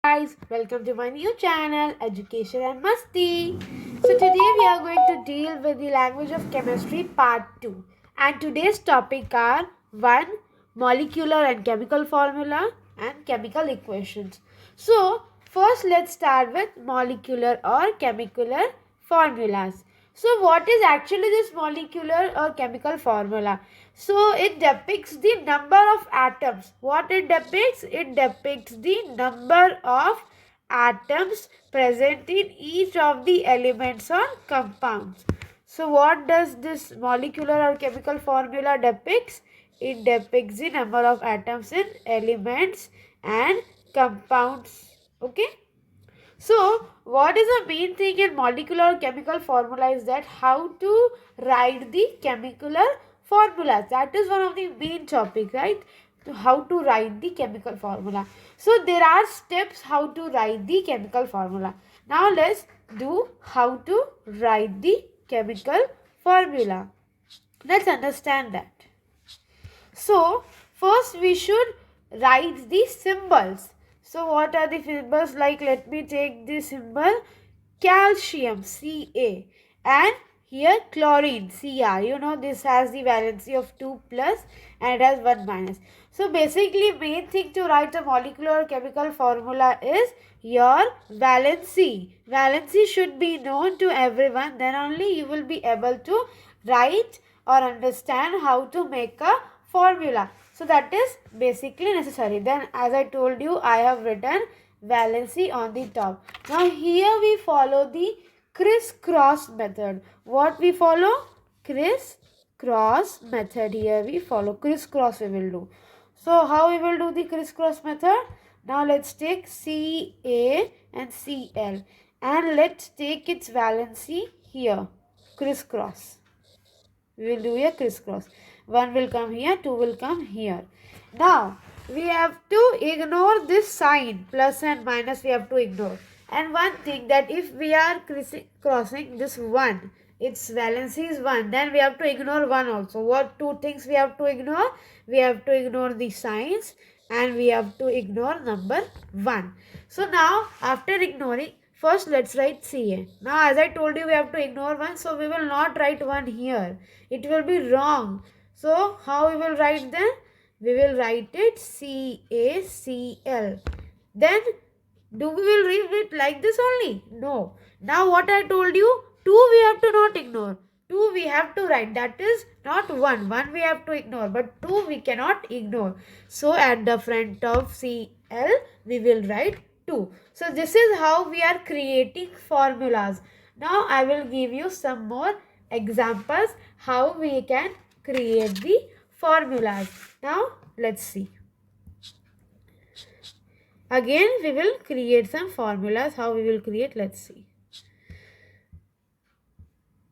Guys, welcome to my new channel Education and Masti. So today we are going to deal with the language of chemistry part 2, and today's topic are 1 molecular and chemical formula and chemical equations. So first let's start with molecular or chemical formulas. So what is actually this molecular or chemical formula? So it depicts the number of atoms. What it depicts? It depicts the number of atoms present in each of the elements or compounds. So what does this molecular or chemical formula depicts? It depicts the number of atoms in elements and compounds. Okay. So, what is the main thing in molecular chemical formula is that how to write the chemical formulas. That is one of the main topic, right? How to write the chemical formula. So, there are steps how to write the chemical formula. Now, let's do how to write the chemical formula. Let's understand that. So, first we should write the symbols. So, what are the symbols? Like, let me take the symbol calcium, Ca, and here chlorine, Cr. You know, this has the valency of 2 plus and it has 1 minus. So, basically, main thing to write a molecular chemical formula is your valency. Valency should be known to everyone, then only you will be able to write or understand how to make a formula. So that is basically necessary. Then as I told you, I have written valency on the top. Now here we follow the crisscross method. What we follow? Crisscross method. Here we follow crisscross we will do. So how we will do the crisscross method? Now let's take Ca and Cl and let's take its valency here. Crisscross. We will do a crisscross. 1 will come here, 2 will come here. Now, we have to ignore this sign, plus and minus we have to ignore. And one thing that if we are crossing this 1, its valency is 1, then we have to ignore 1 also. What two things we have to ignore? We have to ignore the signs and we have to ignore number 1. So now, after ignoring, first let's write Ca. Now as I told you we have to ignore 1, so we will not write 1 here. It will be wrong. So how we will write then? We will write it CaCl. Then do we will read it like this only? No. Now what I told you, 2 we have to not ignore. 2 we have to write. That is not 1. 1 we have to ignore. But 2 we cannot ignore. So at the front of Cl we will write 2. So this is how we are creating formulas. Now I will give you some more examples how we can create the formulas. Now let's see. Again we will create some formulas. How we will create, let's see.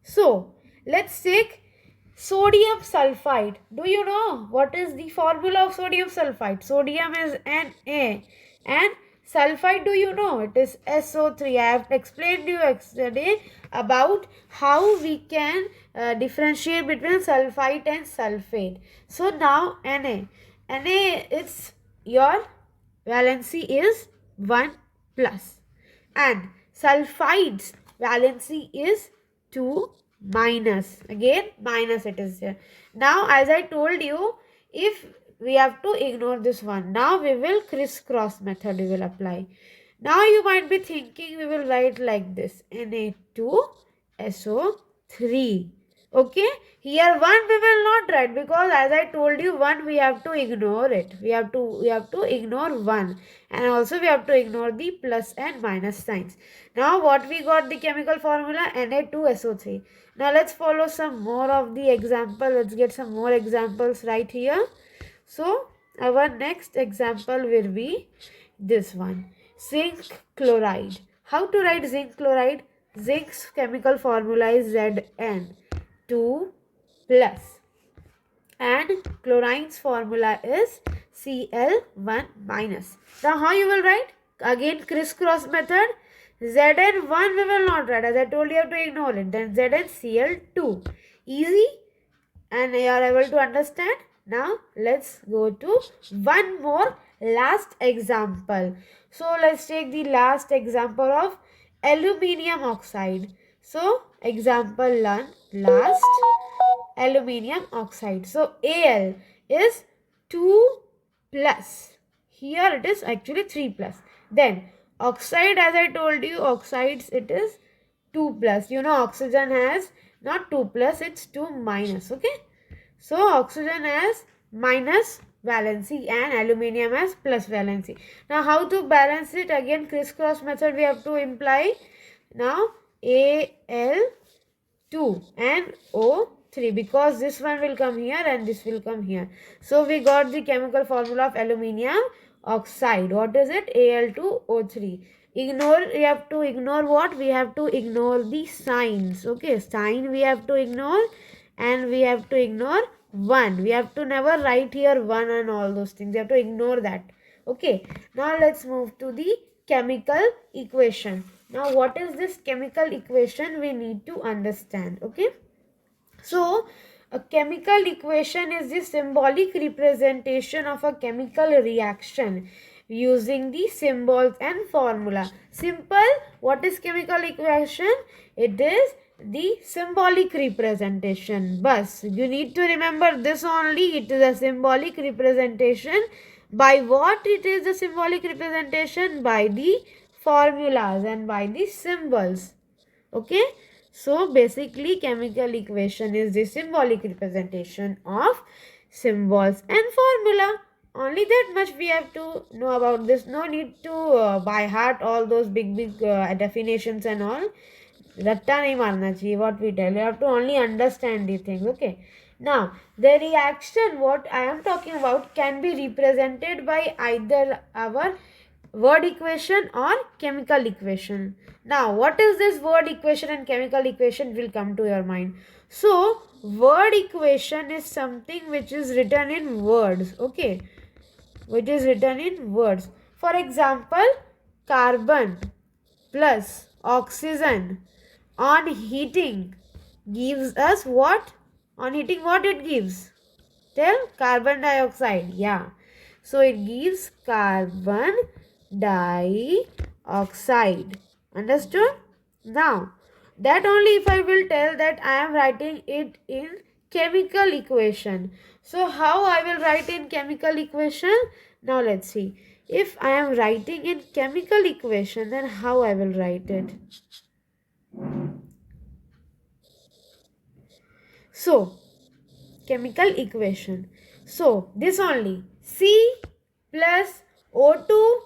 So let's take sodium sulfide. Do you know what is the formula of sodium sulfide? Sodium is Na and sulfide, do you know? It is SO3. I have explained to you yesterday about how we can differentiate between sulfide and sulfate. So now Na is your valency is 1 plus and sulfide's valency is 2 minus. Again minus it is here. Now as I told you, if we have to ignore this one, now we will crisscross method we will apply. Now you might be thinking we will write like this, Na2SO3. Okay, here 1 we will not write because as I told you 1 we have to ignore it. We have to ignore 1 and also we have to ignore the plus and minus signs. Now what we got the chemical formula? Na2SO3. Now let's follow some more of the example. Let's get some more examples right here. So our next example will be this one, zinc chloride. How to write zinc chloride? Zinc's chemical formula is Zn 2 plus and chlorine's formula is Cl1 minus. Now how you will write? Again crisscross method. Zn1 we will not write, as I told you have to ignore it. Then ZnCl2. Easy and you are able to understand. Now let's go to one more last example. So let's take the last example of aluminium oxide. So example last aluminium oxide. So Al is 2 plus. Here it is actually 3 plus. Then oxide, as I told you, oxides it is 2 plus. You know oxygen has not 2 plus, it's 2 minus. Okay. So oxygen has minus valency and aluminium has plus valency. Now how to balance it? Again crisscross method we have to imply. Now Al2 and O3, because this one will come here and this will come here. So we got the chemical formula of aluminium oxide. What is it? Al2O3. Ignore, we have to ignore what? We have to ignore the signs. Okay, sign we have to ignore, and we have to ignore 1. We have to never write here 1 and all those things. We have to ignore that. Okay, now let's move to the chemical equation. Now what is this chemical equation? We need to understand. Okay, so a chemical equation is the symbolic representation of a chemical reaction using the symbols and formula. Simple. What is chemical equation? It is the symbolic representation. Bus, you need to remember this only. It is a symbolic representation. By what it is the symbolic representation? By the formulas and by the symbols. Okay, so basically chemical equation is the symbolic representation of symbols and formula. Only that much we have to know about this. No need to by heart all those big definitions and all. Ratta nahi marna chahiye. What we tell, you have to only understand the things. Okay, now the reaction what I am talking about can be represented by either our word equation or chemical equation. Now what is this word equation and chemical equation will come to your mind. So word equation is something which is written in words. Okay, which is written in words. For example, carbon plus oxygen on heating gives us what? On heating what it gives? Tell. Carbon dioxide. Yeah. So it gives carbon dioxide. Understood? Now, that only if I will tell that I am writing it in chemical equation. So, how I will write in chemical equation? Now, let's see. If I am writing in chemical equation, then how I will write it? So, chemical equation. So, this only. C plus O2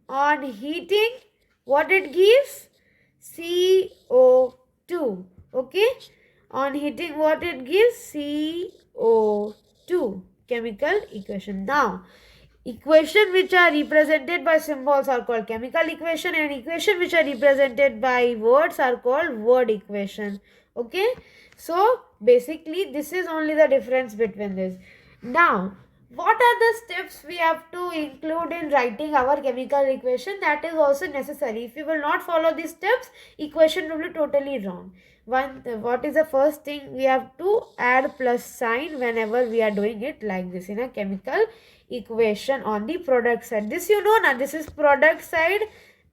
on heating, what it gives? CO2. Okay, on heating what it gives? CO2. Chemical equation. Now equation which are represented by symbols are called chemical equation, and equation which are represented by words are called word equation. Okay, so basically this is only the difference between this. Now what are the steps we have to include in writing our chemical equation? That is also necessary. If you will not follow these steps, equation will be totally wrong. What is the first thing? We have to add plus sign whenever we are doing it like this in a chemical equation on the product side. This you know now, this is product side,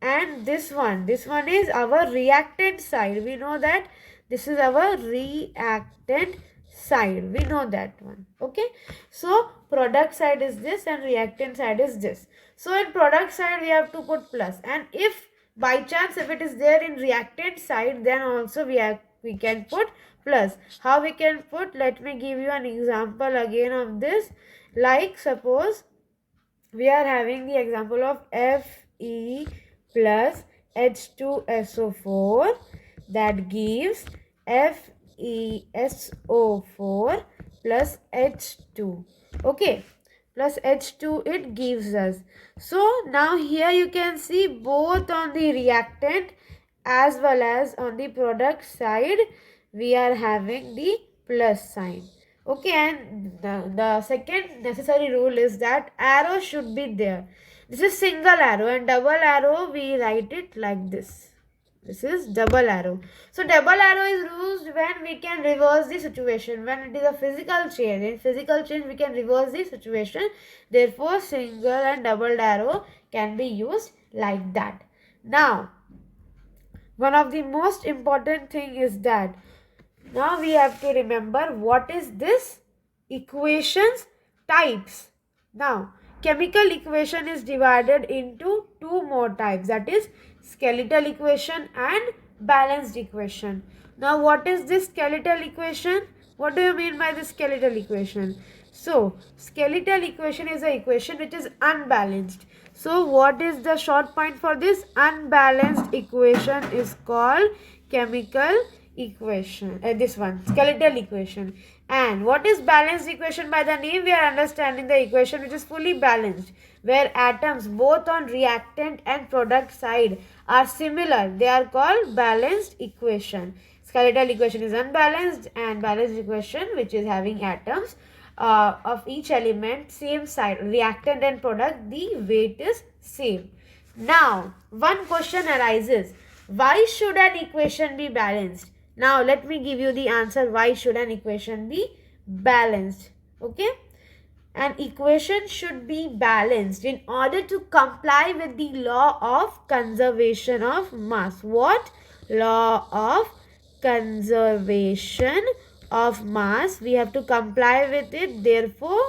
and this one is our reactant side. We know that this is our reactant side. We know that one. Okay, so product side is this and reactant side is this. So in product side we have to put plus, and if by chance if it is there in reactant side, then also we can put plus. How we can put? Let me give you an example again of this. Like suppose we are having the example of Fe plus H2SO4, that gives FeSO4 plus H2. Okay, plus H2 it gives us. So now here you can see both on the reactant as well as on the product side we are having the plus sign. Okay, and the second necessary rule is that arrow should be there. This is single arrow, and double arrow we write it like this. This is double arrow. So double arrow is used when we can reverse the situation. When it is a physical change. In physical change we can reverse the situation. Therefore single and double arrow can be used like that. Now one of the most important thing is that now we have to remember what is this equations types. Now chemical equation is divided into two more types, that is skeletal equation and balanced equation. Now what is this skeletal equation? What do you mean by the skeletal equation? So skeletal equation is an equation which is unbalanced. So what is the short point for this? Unbalanced equation is called chemical equation. This one, skeletal equation. And what is balanced equation? By the name we are understanding the equation which is fully balanced, where atoms both on reactant and product side are similar. They are called balanced equation. Skeletal equation is unbalanced, and balanced equation which is having atoms of each element same side, reactant and product, the weight is same. Now one question arises, why should an equation be balanced? Now let me give you the answer why should an equation be balanced. Okay, an equation should be balanced in order to comply with the law of conservation of mass. What? Law of conservation of mass. We have to comply with it. Therefore,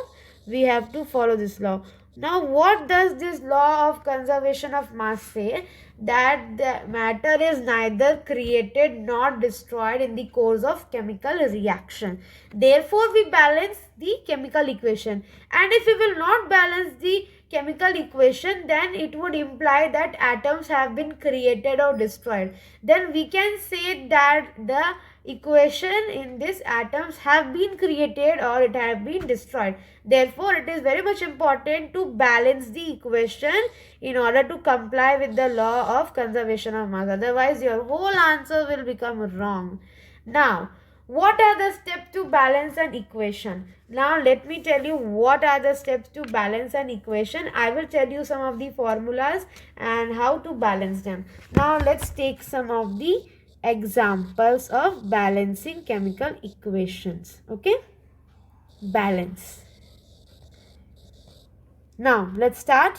we have to follow this law. Now, what does this law of conservation of mass say? That the matter is neither created nor destroyed in the course of chemical reaction. Therefore, we balance the chemical equation. And if we will not balance the chemical equation, then it would imply that atoms have been created or destroyed. Then we can say that the equation in this atoms have been created or it have been destroyed. Therefore, it is very much important to balance the equation in order to comply with the law of conservation of mass. Otherwise, your whole answer will become wrong. Now, what are the steps to balance an equation? Now, let me tell you what are the steps to balance an equation. I will tell you some of the formulas and how to balance them. Now, let's take some of the examples of balancing chemical equations. Okay, balance. Now let's start.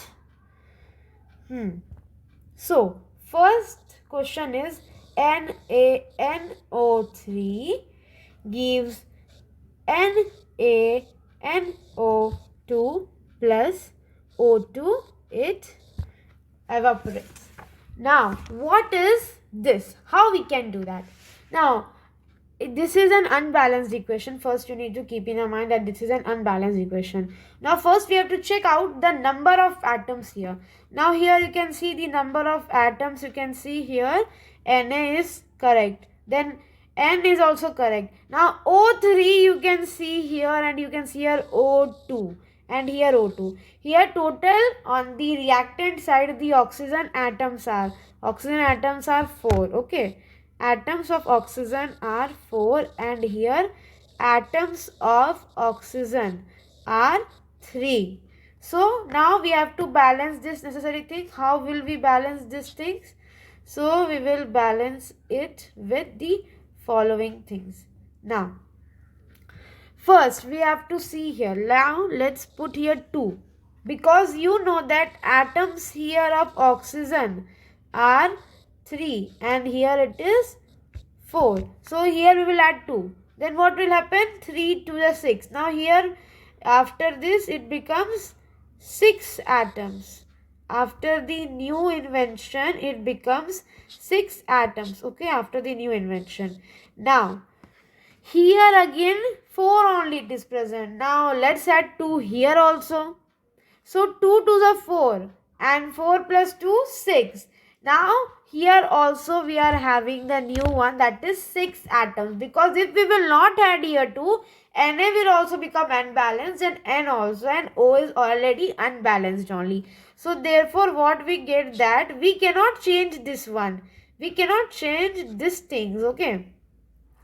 So first question is NaNO3 gives NaNO2 plus O2, it evaporates. Now what is this? How we can do that? Now this is an unbalanced equation. First you need to keep in your mind that this is an unbalanced equation. Now first we have to check out the number of atoms here. Now here you can see the number of atoms. You can see here Na is correct, then N is also correct. Now O3 you can see here, and you can see here O2 and here O2. Here total on the reactant side the oxygen atoms are 4. Okay, atoms of oxygen are 4, and here atoms of oxygen are 3. So now we have to balance this necessary thing. How will we balance these things? So we will balance it with the following things. Now first we have to see here. Now let's put here 2, because you know that atoms here of oxygen are 3 and here it is 4. So here we will add 2. Then what will happen? 3 to the 6. Now here after this it becomes 6 atoms. After the new invention it becomes 6 atoms. Okay, after the new invention. Now here again 4 only it is present. Now let's add 2 here also. So 2 to the 4 and 4 plus 2 6. Now here also we are having the new one, that is 6 atoms, because if we will not add here 2, Na will also become unbalanced and N also, and O is already unbalanced only. So therefore what we get, that we cannot change this one. We cannot change these things. Okay,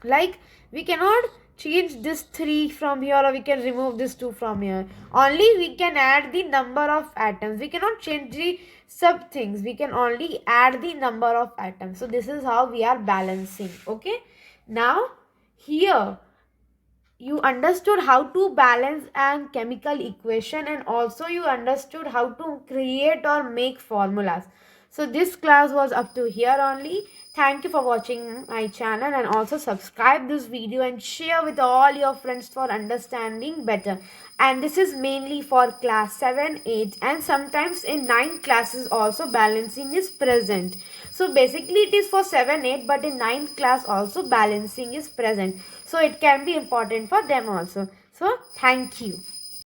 like we cannot change this 3 from here, or we can remove this 2 from here. Only we can add the number of atoms. We cannot change the sub things. We can only add the number of atoms. So this is how we are balancing. Okay. Now here you understood how to balance an chemical equation, and also you understood how to create or make formulas. So this class was up to here only. Thank you for watching my channel, and also subscribe this video and share with all your friends for understanding better. And this is mainly for class 7, 8, and sometimes in 9 classes also balancing is present. So basically it is for 7, 8, but in 9th class also balancing is present. So it can be important for them also. So thank you.